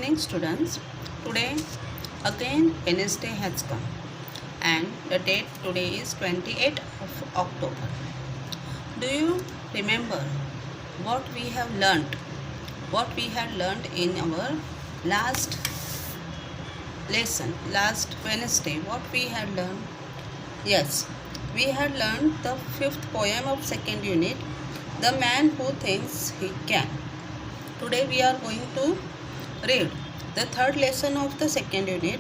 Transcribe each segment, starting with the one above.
morning, students. Today again Wednesday has come and the date today is 28th of October. Do you remember what we have learnt? What we had learnt in our last lesson, last Wednesday? What we had learned? Yes, we had learned the fifth poem of second unit, The Man Who Thinks He Can. Today we are going to read the third lesson of the second unit,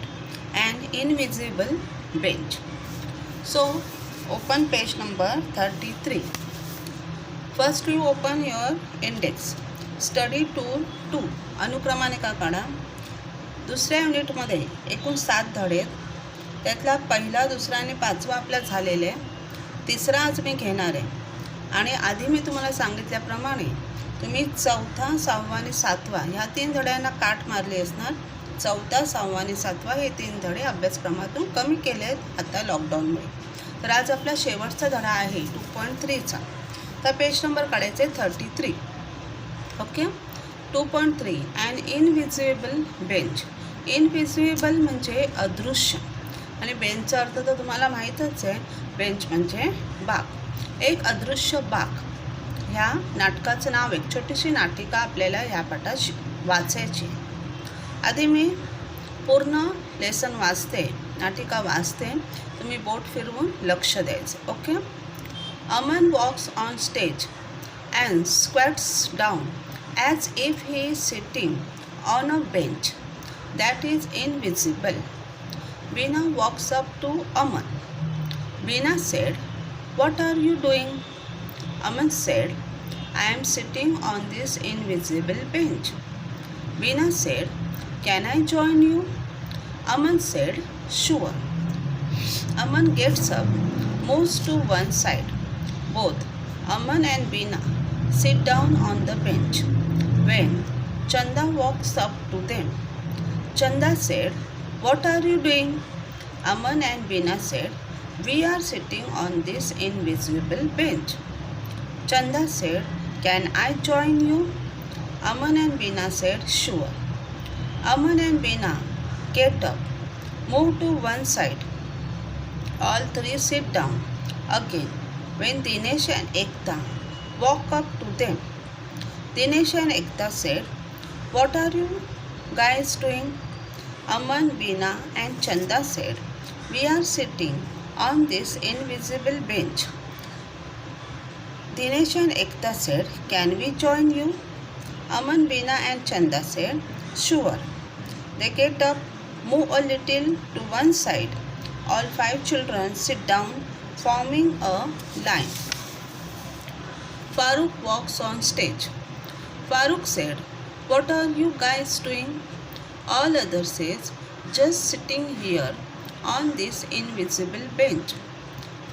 An Invisible Bench. So open page number 33. First you open your index. Study tour 2 अनुक्रमानिका काढा. दुसऱ्या युनिटमध्ये एकूण 7 धडे आहेत. त्यातला पहिला, दुसरा आणि पाचवा आपला झालेला आहे. तिसरा आज मी घेणार आहे. आणि आधी मी तुम्हाला सांगितल्याप्रमाणे तुम्ही चौथा, सहावा आणि सातवा ह्या 3 धड्यांना काट मारली असणार. चौथा, सहावा आणि सातवा हे 3 धडे अभ्यासक्रमातून कमी केले आहेत आता लॉकडाऊनमुळे. तर आज आपला शेवटचा धडा आहे 2.3चा. तर पेज नंबर काढायचे 33. Okay. 2.3 an invisible bench. Invisible म्हणजे अदृश्य आणि बेंचचा अर्थ तर तुम्हाला माहीतच आहे. बेंच म्हणजे बाक. एक अदृश्य बाक ह्या नाटकाचं नाव. एक छोटीशी नाटिका आपल्याला ह्या पाठात वाचायची. आधी मी पूर्ण लेसन वाचते, नाटिका वाचते. तुम्ही बोट फिरवून लक्ष द्यायचं. Okay. Aman walks on stage and squats down as if he is sitting on a bench that is invisible. Veena walks up to Aman. Veena said, "What are you doing?" Aman said, "I am sitting on this invisible bench." Veena said, "Can I join you?" Aman said, "Sure." Aman gets up, moves to one side. Both Aman and Veena sit down on the bench. When Chanda walks up to them, Chanda said, "What are you doing?" Aman and Veena said, "We are sitting on this invisible bench." Chanda said, "Can I join you?" Aman and Veena said, "Sure." Aman and Veena get up, move to one side. All three sit down again. When Dinesh and Ekta walk up to them, Dinesh and Ekta said, "What are you guys doing?" Aman, Veena and Chanda said, "We are sitting on this invisible bench." Dinesh and Ekta said, "Can we join you?" Aman, Veena and Chanda said, "Sure." They get up, move a little to one side. All 5 children sit down, forming a line. Farooq walks on stage. Farooq said, "What are you guys doing?" All others says, "Just sitting here on this invisible bench."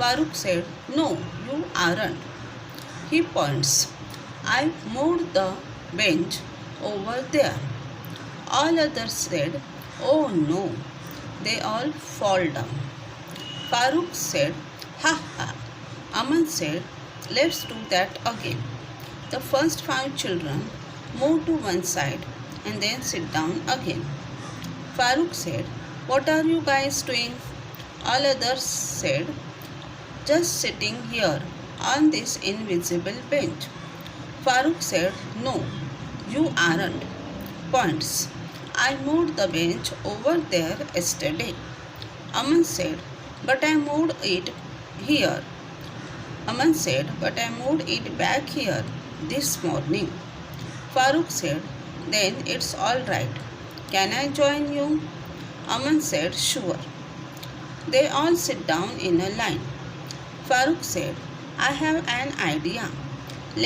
Farooq said, "No, you aren't." He points. "I moved the bench over there." All others said, "Oh no." They all fall down. Farooq said, "Ha ha." Aman said, "Let's do that again." The first 5 children move to one side and then sit down again. Farooq said, "What are you guys doing?" All others said, "Just sitting here on this invisible bench." Farooq said, "No, you aren't." Points. "I moved the bench over there yesterday." Aman said, "But I moved it here." Aman said, "But I moved it back here this morning." Farooq said, "Then it's all right. Can I join you?" Aman said, "Sure." They all sit down in a line. Farooq said, "I have an idea.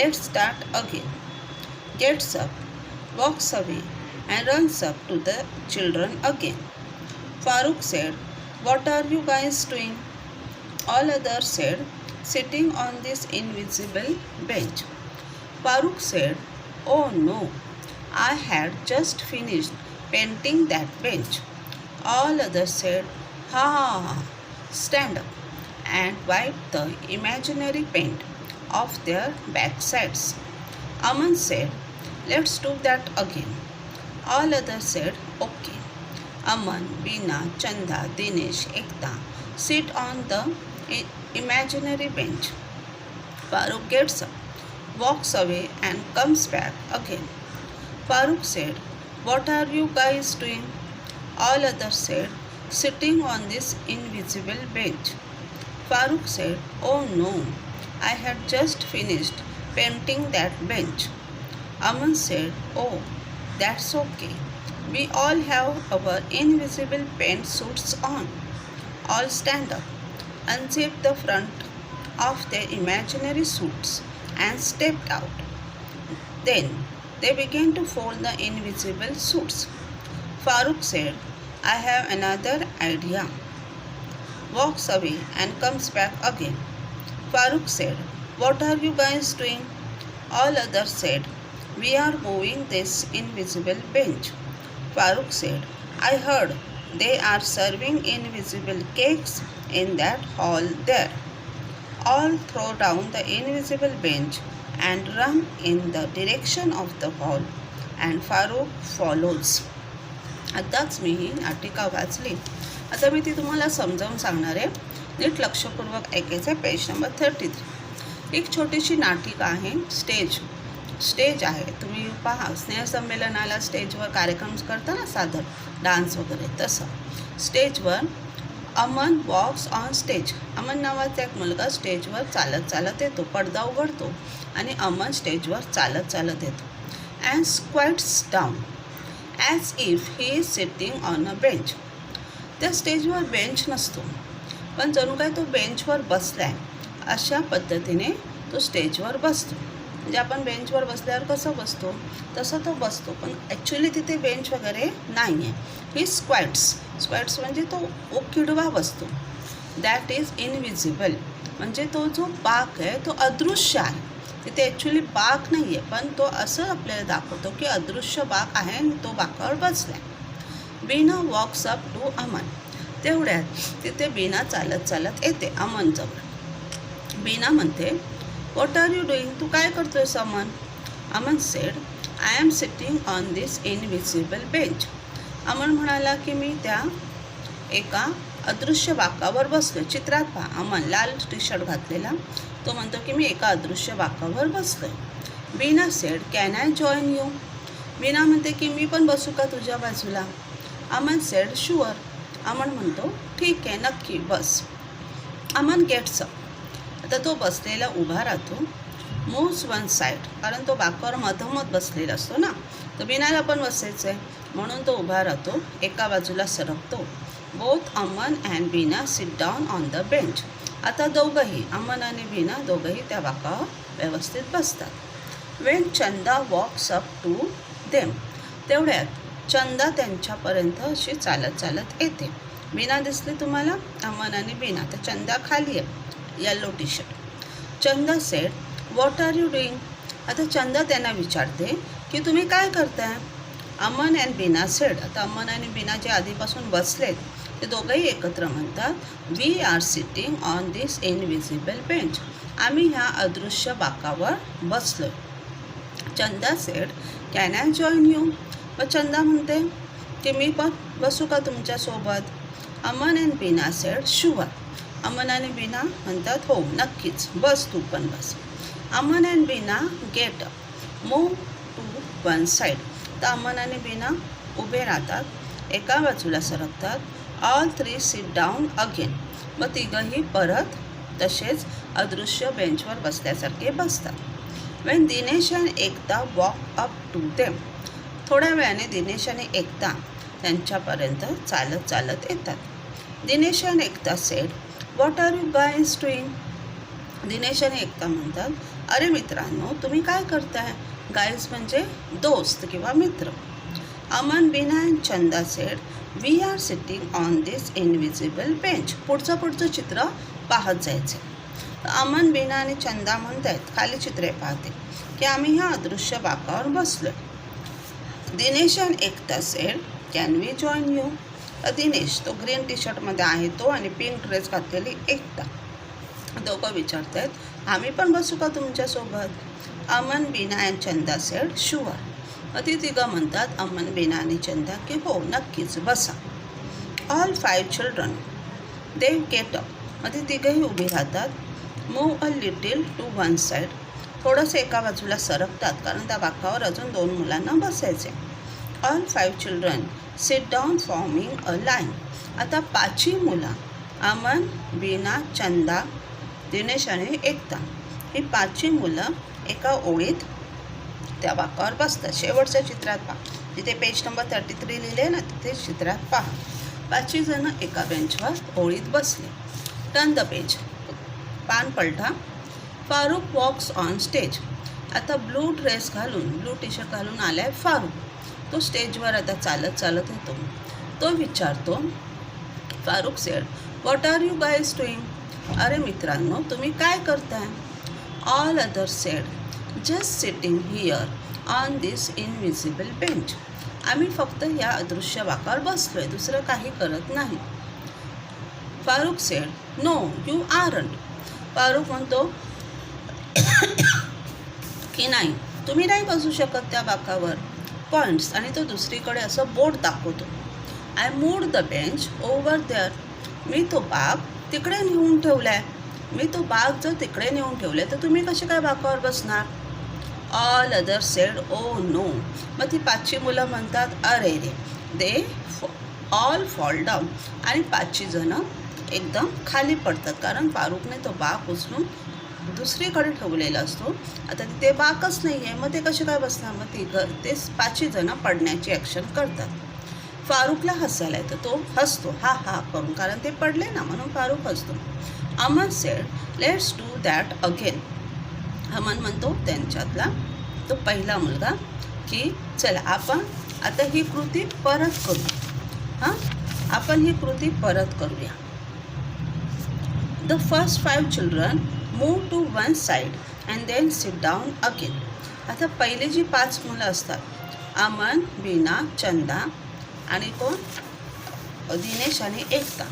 Let's start again." Gets up, walks away and runs up to the children again. Farooq said, "What are you guys doing?" All others said, "Sitting on this invisible bench." Farooq said, "Oh no, I had just finished painting that bench." All others said, "Ha ha ha." Stand up and wipe the imaginary paint off their backsides. Aman said, "Let's do that again." All others said, okay. Aman, Beena, Chanda, Dinesh, Ekta sit on the imaginary bench. Farooq gets up, walks away, and comes back again. Farooq said, what are you guys doing? All others said, sitting on this invisible bench. Farooq said, oh no, I had just finished painting that bench. Aman said, oh, that's okay. We all have our invisible paint suits on. All stand up, unzip the front of their imaginary suits, and stepped out. Then they began to fold the invisible suits. Farooq said, I have another idea. Walks away and comes back again. Farooq said, what are you guys doing? All others said, we are moving this invisible bench. Farooq said, I heard they are serving invisible cakes in that hall there. All throw down the invisible bench and run in the direction of the hall, and Farooq follows. आताच मी ही नाटिका वाचली. आता मी ती तुम्हाला समजावून सांगणार आहे. नीट लक्षपूर्वक ऐकायचं आहे. Page number 33. एक छोटीशी नाटिका आहे. स्टेज आहे. तुम्ही पहा, स्नेहसंमेलनाला स्टेजवर कार्यक्रम करता ना, सादर डान्स वगैरे, तसं स्टेजवर Aman walks on stage. Aman नावाचा एक मुलगा स्टेजवर चालत चालत येतो. पडदा उघडतो आणि अमन स्टेजवर चालत चालत येतो. And squats down as if he is sitting on a bench. त्या स्टेजवर बेंच नसतो, पण जणू काय तो बेंचवर बसला आहे अशा पद्धतीने तो स्टेजवर बसतो. म्हणजे आपण बेंचवर बसल्यावर कसं बसतो तसं तो बसतो, पण ॲक्च्युली तिथे बेंच वगैरे नाही आहे. ही स्क्वॅट्स म्हणजे तो किडवा बसतो. दॅट इज इनविजिबल, म्हणजे तो जो बाक आहे तो अदृश्य आहे. तिथे ॲक्च्युली बाक नाही आहे, पण तो असं आपल्याला दाखवतो की अदृश्य बाक आहे आणि तो बाकावर बसला आहे. Beena walks up to Aman. तेवढ्यात तिथे बीना चालत चालत येते अमनजवळ. बीना म्हणते, व्हॉट आर यू डुईंग? तू काय करतोयस Aman? Aman said, I am sitting on this invisible bench. Aman म्हणाला की मी त्या एका अदृश्य बाकावर बसलो. चित्रात पहा, अमन लाल टी शर्ट घातलेला, तो म्हणतो की मी एका अदृश्य बाकावर बसलोय. Beena said, can I join you? Beena म्हणते की मी पण बसू का तुझ्या बाजूला? Aman sed, sure. अमन म्हणतो, ठीक आहे, नक्की बस. Aman gates up. आता तो बसलेला उभा राहतो. मूव्स वन साईड, कारण तो बाकावर मधोमध बसलेला असतो ना, तर बीनाला पण बसायचं आहे म्हणून तो उभा राहतो. एका बाजूला सरकतो. Both Aman and Beena sit down on the bench. आता दोघंही, अमन आणि बीना दोघंही त्या बाकावर व्यवस्थित बसतात. When Chanda walks up to them. तेवढ्यात चंदा त्यांच्यापर्यंत अशी चालत चालत येते. बीना दिसली तुम्हाला? अमन आणि बीना. तर चंदा खाली आहे, yellow T shirt. Chanda said, what are you doing? आता चंदा त्यांना विचारते की तुम्ही काय करताय? Aman and Bina said. आता अमन आणि बीना जे आधीपासून बसलेत ते दोघंही एकत्र म्हणतात, we are sitting on this invisible bench. आम्ही ह्या अदृश्य बाकावर बसलो. Chanda said, can I join you? मग चंदा म्हणते की मी पण बसू का तुमच्यासोबत? Aman and Bina said, sure. Aman आणि बीना म्हणतात, हो नक्कीच, बस तू पण बस. Aman and Bina get up, move to one side. तर अमन आणि बीना उभे राहतात, एका बाजूला सरकतात. All three sit down again. मग तिघंही परत तसेच अदृश्य बेंचवर बसल्यासारखे बसतात. When Dinesh and Ekta walk up to them. थोड्या वेळाने दिनेश आणि एकता त्यांच्यापर्यंत चालत चालत येतात. Dinesh and Ekta said, what are you guys doing? Dinesh आणि एकता म्हणतात, अरे मित्रांनो, तुम्ही काय करताय? गाईज म्हणजे दोस्त किंवा मित्र. Aman, Beena and Chanda said, we are sitting on this invisible bench. पुढचं चित्र पाहत जायचं. अमन, बीना आणि चंदा म्हणत आहेत, खाली चित्रे पाहते, की आम्ही ह्या अदृश्य बाकावर बसलो. Dinesh and Ekta said, can we join you? Dinesh, तो ग्रीन टी शर्टमध्ये आहे तो, आणि पिंक ड्रेस घातलेली एकता, दोघं विचारत आहेत, आम्ही पण बसू का तुमच्यासोबत? Aman, Beena and Chanda said, sure. मग ती तिघं म्हणतात अमन, बीना आणि चंदा की हो नक्कीच बसा. All 5 children they get up. मग ती तिघंही उभी राहतात. Move a little to one side. थोडंसं एका बाजूला सरकतात कारण त्या बाकावर अजून 2 मुलांना बसायचे. All 5 children sit down forming a line. आता 5ही मुलं अमन, बीना, चंदा, दिनेश आणि एकता ही 5ही मुलं एका ओळीत त्या बाकावर बसतात. शेवटच्या चित्रात पहा, तिथे पेज नंबर 33 लिहिले ना, तिथे चित्रात पहा 5ही जण एका बेंचवर ओळीत बसले. Turn the page. पान पलटा. Farooq walks on stage. आता ब्लू ड्रेस घालून, ब्लू टी शर्ट घालून आलाय फारूक. तो स्टेजवर आता चालत चालत येतो. तो विचारतो, Farooq said, what are you guys doing? अरे मित्रांनो, तुम्ही काय करताय? All others said, just sitting here on this invisible bench. आम्ही फक्त या अदृश्य बाकावर बसलोय, दुसरं काही करत नाही. Farooq said, no you aren't. Farooq म्हणतो की नाही, तुम्ही नाही बसू शकत त्या बाकावर. पॉईंट्स आणि तो दुसरीकडे असं बोट दाखवतो. I moved the bench over there. मी तो बाग तिकडे नेऊन ठेवलाय. मी तो बाग जर तिकडे नेऊन ठेवलाय तर तुम्ही कसे काय बाकावर बसणार? All other said, oh no. मग ती 5ही मुलं म्हणतात अरे रे. They all fall down. आणि 5ही जणं एकदम खाली पडतात कारण फारूकने तो बाग उचलून दुसरीकडे ठेवलेला असतो. आता तिथे बाकच नाही आहे, मग ते कसे काय बसणार? मग ते 5ही जणं पडण्याची ॲक्शन करतात. फारूकला हसायला येतं. तो हसतो हा हा करून, कारण ते पडले ना, म्हणून फारूक हसतो. Aman said, let's do that again. Aman म्हणतो, त्यांच्यातला तो पहिला मुलगा, की चला आपण आता ही कृती परत करू. आपण ही कृती परत करूया. The first 5 children move to one side and then sit down again. आता पहिली जी 5 मुलं असतात, अमन, बीना, चंदा आणि कोण, दिनेश आणि एकता,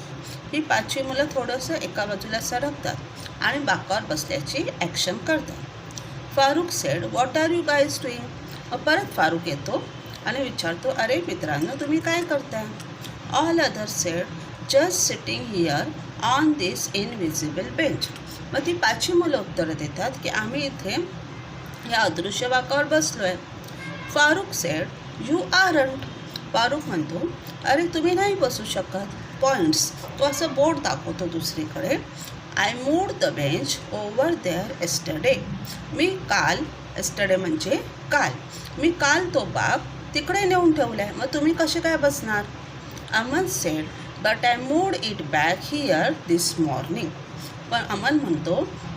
ही 5ही मुलं थोडंसं एका बाजूला सरकतात आणि बाकावर बसल्याची ॲक्शन करतात. Farooq said, what are you guys doing. परत फारूक येतो आणि विचारतो, अरे मित्रांनो, तुम्ही काय करताय? All other sed, just sitting here on this invisible bench. मग ती 5ही मुलं उत्तर देतात की आम्ही इथे या अदृश्य बाकावर बसलो आहे. Farooq sed, you aren't. Farooq म्हणतो, अरे तुम्ही नाही बसू शकत. पॉईंट्स, तो असं बोट दाखवतो दुसरीकडे. I moved the bench over there yesterday. मी काल, एस्टरडे म्हणजे काल, मी काल तो बाग तिकडे नेऊन ठेवला आहे, मग तुम्ही कसे काय बसणार? Aman sed, but I moved it back here this morning. पण अमन म्हणतो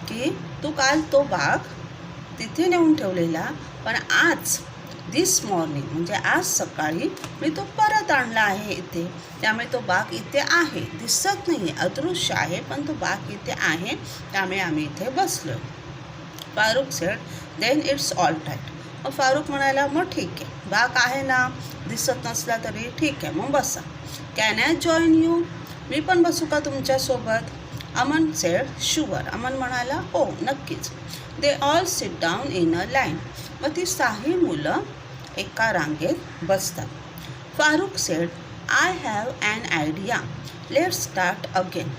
की तू काल तो बाग तिथे नेऊन ठेवलेला, पण आज दिस मॉर्निंग म्हणजे आज सकाळी मी तो परत आणला आहे इथे. त्यामुळे तो बाग इथे आहे, दिसत नाही आहे, अदृश्य आहे, पण तो बाग इथे आहे, त्यामुळे आम्ही इथे बसलो. Farooq said, then it's all right. मग फारूक म्हणाला, मग ठीक आहे, बाग आहे ना, दिसत नसला तरी ठीक आहे, मग बसा. Can I join you. मी पण बसू का तुमच्यासोबत? Aman sed, sure. अमन म्हणाला, हो नक्कीच. They all sit down in a line. मग ती 6ही मुलं एका रांगेत बसतात. Farooq said, I have an idea, let's start again.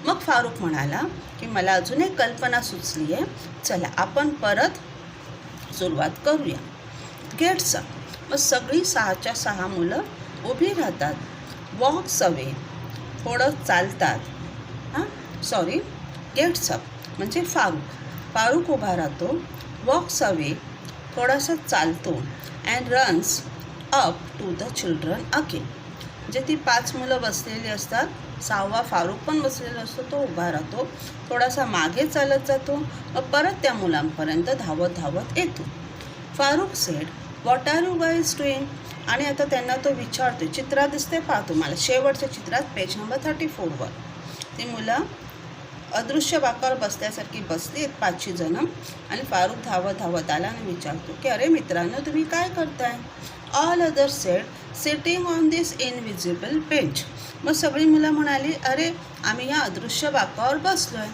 मग फारूक म्हणाला की मला अजून एक कल्पना सुचली आहे, चला आपण परत सुरुवात करूया. Gets up. मग सगळी 6च्या 6 मुलं उभी राहतात. वॉक्स अवे, थोडं चालतात. गेट्स अप म्हणजे फारूक उभा राहतो. वॉक्स अवे, थोडासा चालतो. And runs up to the children again. म्हणजे ती 5 मुलं बसलेली असतात, 6वा फारूक पण बसलेला असतो, तो उभा राहतो, थोडासा मागे चालत जातो, मग परत त्या मुलांपर्यंत धावत धावत येतो. Farooq said, what are you guys doing. आणि आता त्यांना तो विचारतो. चित्रात दिसते पहा तुम्हाला, शेवटच्या चित्रात पेज नंबर 34वर ती मुलं अदृश्य बाकावर बसल्यासारखी बसली आहेत 5ही जणं. आणि फारूक धावत धावत आला आणि विचारतो की अरे मित्रांनो, तुम्ही काय करताय? All other said, sitting on this invisible bench. मग सगळी मुलं म्हणाली, अरे आम्ही या अदृश्य बाकावर बसलो आहे.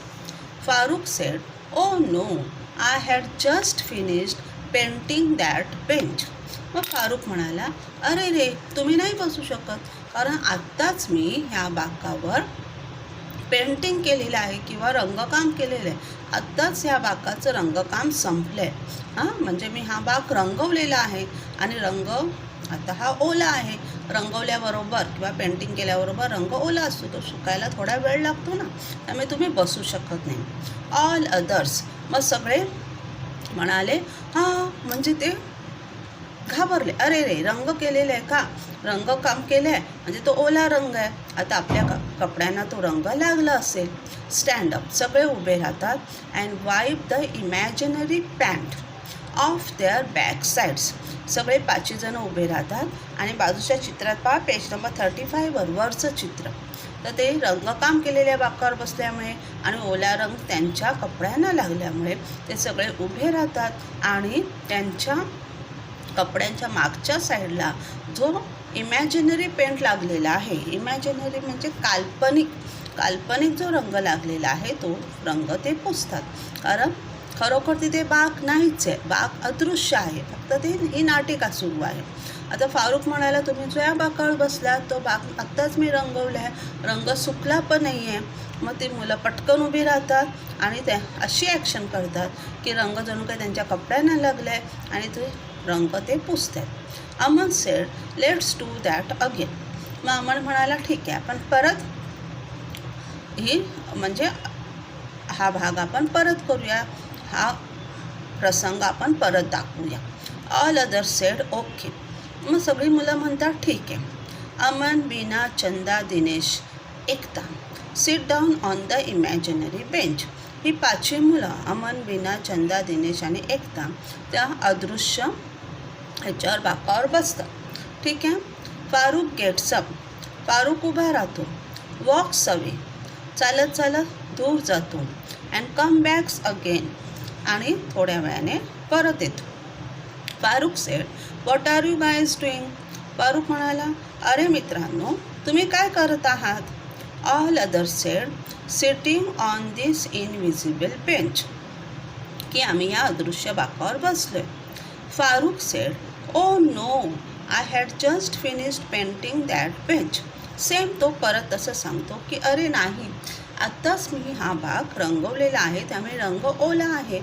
Farooq said, oh no, I had just finished painting that bench. मग फारुख म्हणाला, अरे रे, तुम्ही नाही बसू शकत, कारण आत्ताच मी ह्या बाकावर पेंटिंग केलेलं आहे किंवा रंगकाम केलेलं आहे. आत्ताच ह्या बाकाचं रंगकाम संपलं आहे. म्हणजे मी हा बाक रंगवलेला आहे आणि रंग आता हा ओला आहे. रंगवल्याबरोबर किंवा पेंटिंग केल्याबरोबर रंग ओला असतो, तो सुकायला थोडा वेळ लागतो ना, त्यामुळे तुम्ही बसू शकत नाही. ऑल अदर्स, मग सगळे म्हणाले हां, म्हणजे ते घाबरले. अरे रे, रंग केलेलं आहे का, रंगकाम केलं आहे म्हणजे तो ओला रंग आहे, आता आपल्या कपड्यांना तो रंग लागला असेल. स्टँड अप, सगळे उभे राहतात. And वाईप the imaginary pant of their back sides, सगळे 5 जण उभे राहतात आणि बाजूच्या चित्रात पहा, पेज नंबर 35वर वरचं चित्र, तर ते रंगकाम केलेल्या बाकावर बसल्यामुळे आणि ओला रंग त्यांच्या कपड्यांना लागल्यामुळे ते सगळे उभे राहतात आणि त्यांच्या कपड्यांच्या मागच्या साईडला जो इमॅजिनरी पेंट लागलेला आहे, इमॅजिनरी म्हणजे काल्पनिक जो रंग लागलेला आहे तो रंग ते पुसतात, कारण खरोखर तिथे बाक नाहीच आहे, बाक अदृश्य आहे, फक्त ते ही नाटिका सुरू आहे. आता फारुख म्हणाला, तुम्ही जो या बाकावर बसला तो बाक आत्ताच मी रंगवला आहे, रंग सुकला पण नाही आहे. मग ती मुलं पटकन उभी राहतात आणि त्या अशी ॲक्शन करतात की रंग जणू काही त्यांच्या कपड्यांना लागलं आहे आणि ते रंग ते पुसतात. Aman said, let's do that again. मग अमन म्हणाला, ठीक आहे, आपण परत म्हणजे हा भाग आपण परत करूया, हा प्रसंग आपण परत दाखवूया. All other said okay. मग सगळी मुलं म्हणतात ठीक आहे. Aman, Bina, Chanda, Dinesh, Ekta sit down on the imaginary bench. ही 5 मुलं, अमन, बीना, चंदा, दिनेश आणि एकता, त्या अदृश्य ह्याच्यावर बाकावर बसतात. ठीक आहे. फारुख गेट्स अप, फारुख उभा राहतो. वॉक्स अवे, चालत दूर जातो. अँड कम बॅक्स अगेन, आणि थोड्या वेळाने परत येतो. Farooq said, what are you guys doing. Farooq म्हणाला, अरे मित्रांनो, तुम्ही काय करत आहात. All other said, sitting on this invisible bench, की आम्ही या अदृश्य बाकावर बसलोय. Farooq said, oh no, I had just finished painting that bench. Same तो परत तसं सांगतो की अरे नाही, आत्ताच मी हा बाग रंगवलेला आहे, त्यामुळे रंग ओला आहे.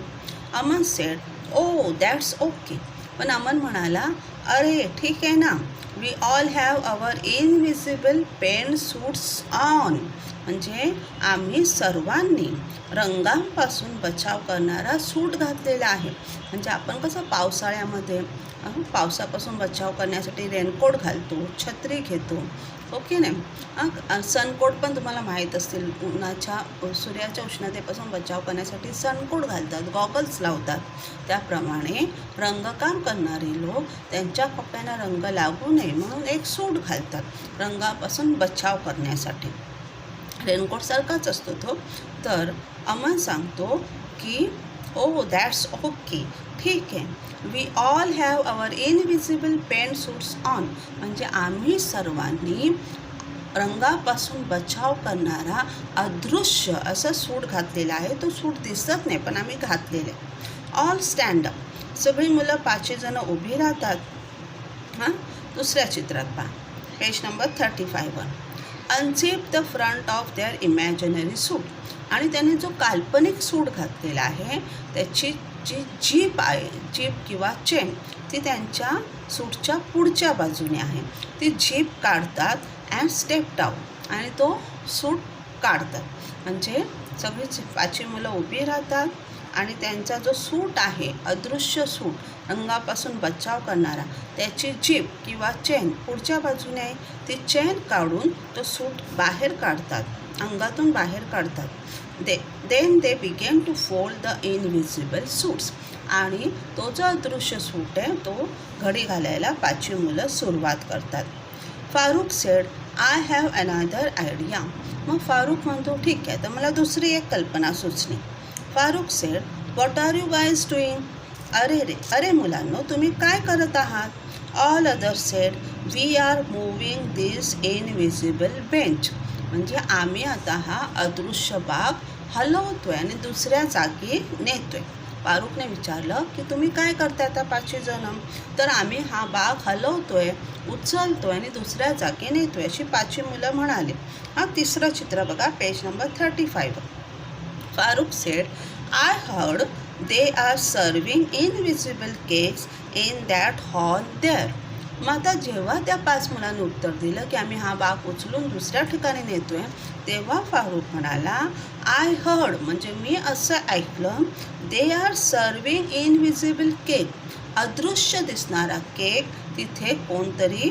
Aman said, oh that's okay. पण अमन म्हणाला, अरे ठीक आहे ना, we all have our invisible paint suits on. म्हणजे आम्ही सर्वांनी रंगांपासून बचाव करणारा सूट घातलेला आहे. म्हणजे आपण कसं पावसाळ्यामध्ये पावसापासून बचाव करण्यासाठी रेनकोट घालतो, छत्री घेतो, ओके नाही. सनकोट पण तुम्हाला माहीत असतील, सूर्याच्या उष्णतेपासून बचाव करण्यासाठी सनकोट घालतात, गॉगल्स लावतात. त्याप्रमाणे रंगकाम करणारे लोक त्यांच्या कपड्यांना रंग लागू नये म्हणून एक सूट घालतात रंगापासून बचाव करण्यासाठी. रेनकोटसारखाच असतो तो. तर अमन सांगतो की ओ दॅट्स ओके, ठीक आहे. We all have our invisible paint suits on. म्हणजे आम्ही सर्वांनी रंगापासून बचाव करणारा अदृश्य असं सूट घातलेला आहे. तो सूट दिसत नाही पण आम्ही घातलेले. ऑल स्टँड अप, सगळी मुलं 5 जण उभी राहतात. दुसऱ्या चित्रात पहा, पेज नंबर 35वर. Unzip the front of their imaginary suit. आणि त्याने जो काल्पनिक सूट घातलेला आहे त्याची जी जीप आहे, जीप किंवा चेन, ती त्यांच्या सूटच्या पुढच्या बाजूने आहे. ती जीप काढतात अँड स्टेप डाऊन, आणि तो सूट काढतात. म्हणजे सगळी 5 मुलं उभी राहतात आणि त्यांचा जो सूट आहे, अदृश्य सूट रंगापासून बचाव करणारा, त्याची जीप किंवा चेन पुढच्या बाजूने आहे. ती चेन काढून तो सूट बाहेर काढतात, अंगातून बाहेर काढतात. Then they begin to fold the invisible suits. आणि तो जो अदृश्य सूट आहे तो घडी घालायला 5 मुलं सुरुवात करतात. Farooq said, I have another idea. मग फारुख म्हणतो, ठीक आहे, तर मला दुसरी एक कल्पना सुचली. Farooq said, what are you guys doing. अरे मुलांनो, तुम्ही काय करत आहात. All other said, we are moving this invisible bench. म्हणजे आम्ही आता हा अदृश्य बाग हलवतोय आणि दुसऱ्या जागी नेतोय. फारुकने विचारलं की तुम्ही काय करताय आता 5 जण? तर आम्ही हा बाग हलवतोय, उचलतोय आणि दुसऱ्या जागी नेतोय, अशी 5 मुलं म्हणाली. हा तिसरं चित्र बघा, page number 35. Farooq sed, I heard they are serving invisible cakes in that hall there. मग आता जेव्हा त्या 5 मुलांनी उत्तर दिलं की आम्ही हा बाग उचलून दुसऱ्या ठिकाणी नेतोय, तेव्हा फारुक म्हणाला, आय हर्ड म्हणजे मी असं ऐकलं, they are serving invisible cake, अदृश्य दिसणारा केक तिथे कोणतरी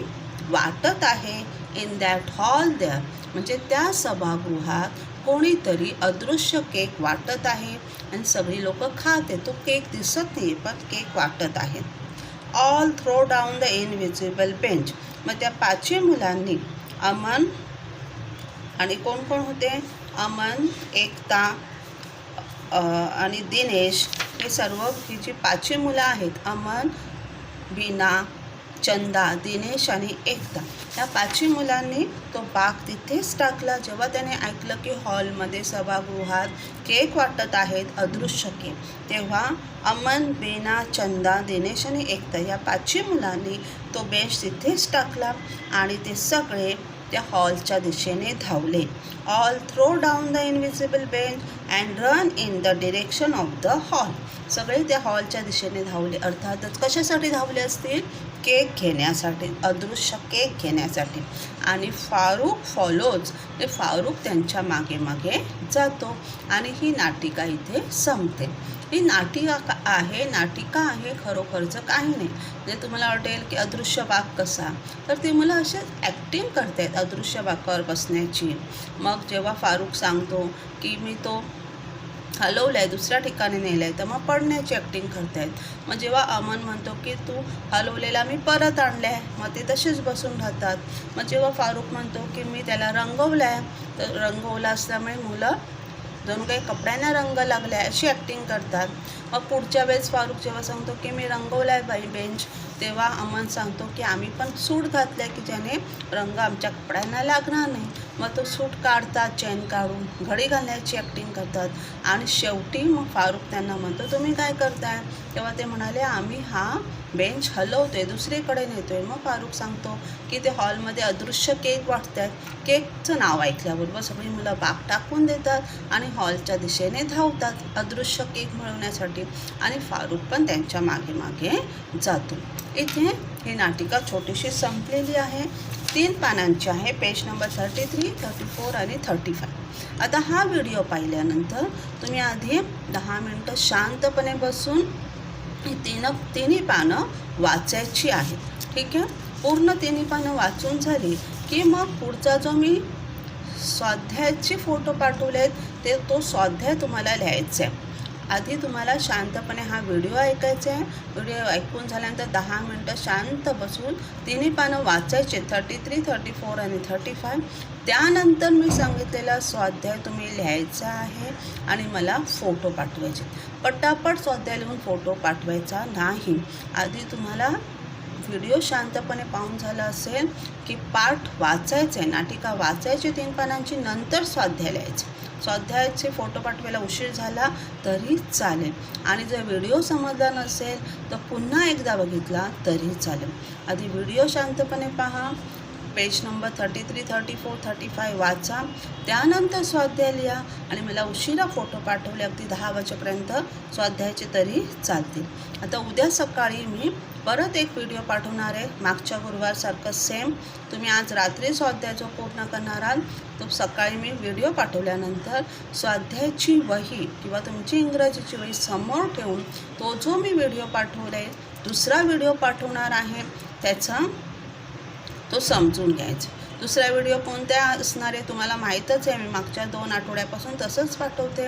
वाटत आहे. इन दॅट हॉल देअर म्हणजे त्या सभागृहात कोणीतरी अदृश्य केक वाटत आहे आणि सगळी लोक खाते. तो केक दिसत नाही पण केक वाटत आहे. All throw down the invisible bench. मग त्या 5 मुलांनी अमन आणि कोण कोण होते, अमन, एकता आणि दिनेश, हे सर्व ही जी 5 मुलं आहेत, अमन, बीना, चंदा, दिनेश आणि एकता, या 5 मुलांनी तो बाग तिथेच टाकला. जेव्हा त्याने ऐकलं की हॉलमध्ये सभागृहात केक वाटत आहेत, अदृश्य केक, तेव्हा अमन, बीना, चंदा, दिनेश आणि एकता या 5 मुलांनी तो बेंच तिथेच टाकला आणि ते सगळे त्या हॉलच्या दिशेने धावले. All throw down the invisible bench and run in the direction of the hall. सगळे त्या हॉलच्या दिशेने धावले. अर्थातच कशासाठी धावले असतील? केक घेण्यासाठी, अदृश्य केक घेण्यासाठी. आणि फारुक फॉलोज, हे फारुक त्यांच्या मागे मागे जातो आणि ही नाटिका इथे संपते. ही नाटिका आहे, खरोखरचं काही नाही. म्हणजे तुम्हाला वाटेल की अदृश्य बाग कसा, तर ती मुलं असे ॲक्टिंग करतात अदृश्य बागावर बसण्याची. मग जेव्हा फारुक सांगतो की मी तो हलवलं आहे, दुसऱ्या ठिकाणी नेलं आहे, तर मग पडण्याची ॲक्टिंग करतायत. मग जेव्हा अमन म्हणतो की तू हलवलेला मी परत आणलं आहे, मग ते तसेच बसून राहतात. मग जेव्हा फारुक म्हणतो की मी त्याला रंगवलं आहे, तर रंगवलं असल्यामुळे मुलं जणू काही कपड्यांना रंग लागला आहे अशी ॲक्टिंग करतात. मग पुढच्या वेळेस फारुक जेव्हा सांगतो की मी रंगवला आहे बेंच, तेव्हा अमन सांगतो की आम्ही पण सूट घातलं आहे की ज्याने रंग आमच्या कपड्यांना लागणार नाही. मग तो सूट काढतात, चेन काढून घडी घालण्याची ॲक्टिंग करतात. आणि शेवटी मग फारुक त्यांना म्हणतो तुम्ही काय करताय? तेव्हा ते म्हणाले आम्ही हा बेंच हलवतोय, दुसरीकडे नेतोय. मग फारुक सांगतो की ते हॉलमध्ये अदृश्य केक वाटत आहेत. केकचं नाव ऐकल्याबरोबर सगळी मुलं बाग टाकून देतात आणि हॉलच्या दिशेने धावतात अदृश्य केक मिळवण्यासाठी. आणि फारुक पण त्यांच्या मागे मागे जातो. इथे ही नाटिका छोटीशी संपलेली आहे. 3 पानांची आहे, पेज नंबर 33, 34 आणि 35. आता हा व्हिडिओ पाहिल्यानंतर तुम्ही आधी 10 मिनटं शांतपणे बसून ही तिन्ही पानं वाचायची आहेत. ठीक आहे, पूर्ण 3 पानं वाचून झाली की मग पुढचा जो मी स्वाध्यायाचे फोटो पाठवलेत तो स्वाध्याय तुम्हाला लिहायचा आहे. आधी तुम्हाला शांतपणे हा व्हिडिओ ऐकायचा आहे. व्हिडिओ ऐकून झाल्यानंतर 10 मिनटं शांत बसून 3 पानं वाचायचे, 33, 34 आणि 35. त्यानंतर मी सांगितलेला स्वाध्याय तुम्ही लिहायचा आहे आणि मला फोटो पाठवायचे. पटापट स्वाध्याय लिहून फोटो पाठवायचा नाही. आधी तुम्हाला व्हिडिओ शांतपणे पाहून झाला असेल की पाठ वाचायचे, नाटिका वाचायची 3 पानांची, नंतर स्वाध्याय लिहायचे. स्वाध्यायाचे फोटो पाठवायला उशीर झाला तरी चालेल. आणि जर व्हिडिओ समजला नसेल तर पुन्हा एकदा बघितला तरी चालेल. आधी व्हिडिओ शांतपणे पहा, पेज नंबर 33, 34, 35 वाचा, त्यानंतर स्वाध्याय लिहा आणि मला उशिरा फोटो पाठवले अगदी 10 वाजेपर्यंत स्वाध्यायाचे तरी चालतील. आता उद्या सकाळी मी परत एक व्हिडिओ पाठवणार आहे, मागच्या गुरुवारसारखं सेम. तुम्ही आज रात्री स्वाध्याय जो पूर्ण करणार आहात तो सकाळी मी व्हिडिओ पाठवल्यानंतर स्वाध्यायाची वही किंवा तुमची इंग्रजीची वही समोर ठेवून तो जो मी व्हिडिओ पाठवला आहे, दुसरा व्हिडिओ पाठवणार आहे त्याचा तो समजून घ्यायचा. दुसरा व्हिडिओ कोणत्या असणार आहे तुम्हाला माहीतच आहे, मी मागच्या 2 आठवड्यापासून तसंच पाठवते.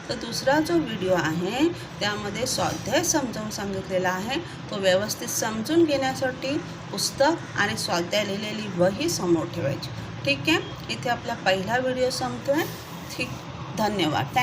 तर दुसरा जो व्हिडिओ आहे त्यामध्ये स्वाध्याय समजावून सांगितलेला आहे. तो व्यवस्थित समजून घेण्यासाठी पुस्तक आणि स्वाध्याय लिहिलेली वही समोर ठेवायची. ठीक आहे, इथे आपला पहिला व्हिडिओ संपतो आहे. ठीक, धन्यवाद.